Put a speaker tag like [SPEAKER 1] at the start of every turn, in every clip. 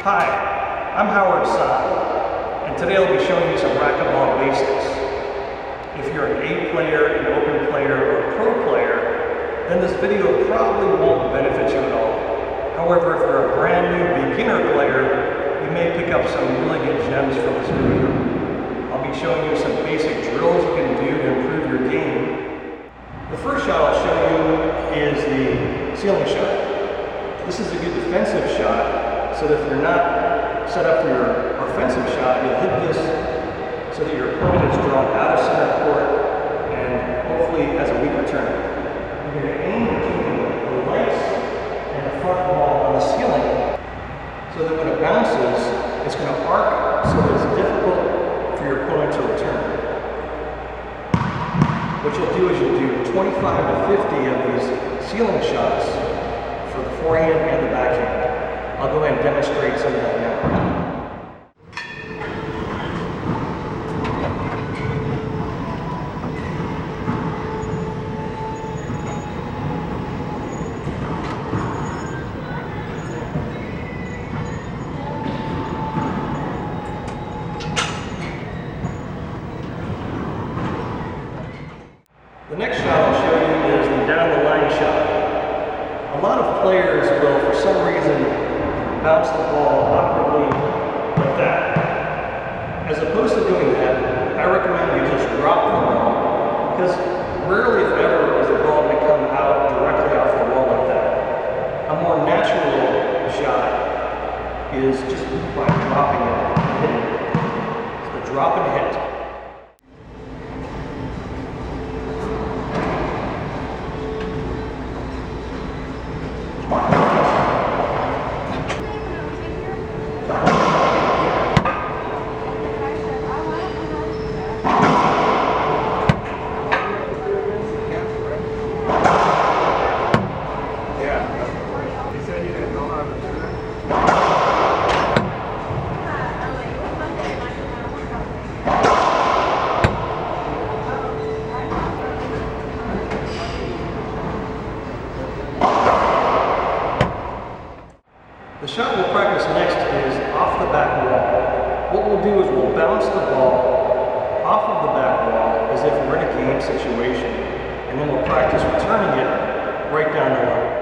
[SPEAKER 1] Hi, I'm Howard Sy, and today I'll be showing you some racquetball basics. If you're an A player, an open player, or a pro player, then this video probably won't benefit you at all. However, if you're a brand new beginner player, you may pick up some really good gems from this video. I'll be showing you some basic drills you can do to improve your game. The first shot I'll show you is the ceiling shot. This is a good defensive shot, so that if you're not set up for your offensive shot, you'll hit this so that your opponent is drawn out of center court and hopefully has a weak return. You're going to aim between the lights and the front wall on the ceiling so that when it bounces, it's going to arc so that it's difficult for your opponent to return. What you'll do is you'll do 25 to 50 of these ceiling shots for the forehand and the backhand. I'll go ahead and demonstrate some of that now. The next shot I'll show you is the down the line shot. A lot of players will, for some reason, bounce the ball awkwardly like that. As opposed to doing that, I recommend you just drop the ball, because rarely if ever is the ball going to come out directly off the wall like that. A more natural shot is just by dropping it and hitting it. So the drop and hit. The shot we'll practice next is off the back wall. What we'll do is we'll bounce the ball off of the back wall as if we're in a game situation, and then we'll practice returning it right down the line.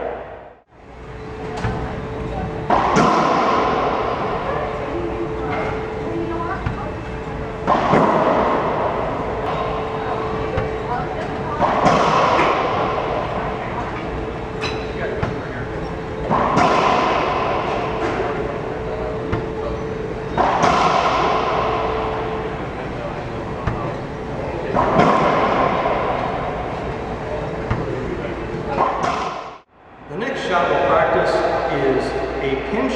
[SPEAKER 1] The next shot we'll practice is a pinch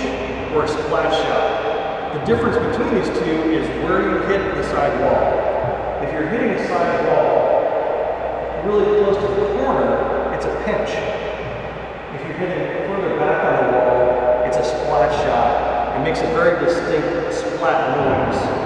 [SPEAKER 1] or a splash shot. The difference between these two is where you hit the side wall. If you're hitting the side wall really close to the corner, it's a pinch. If you're hitting further back on the wall, it's a splash shot. It makes a very distinct splat noise.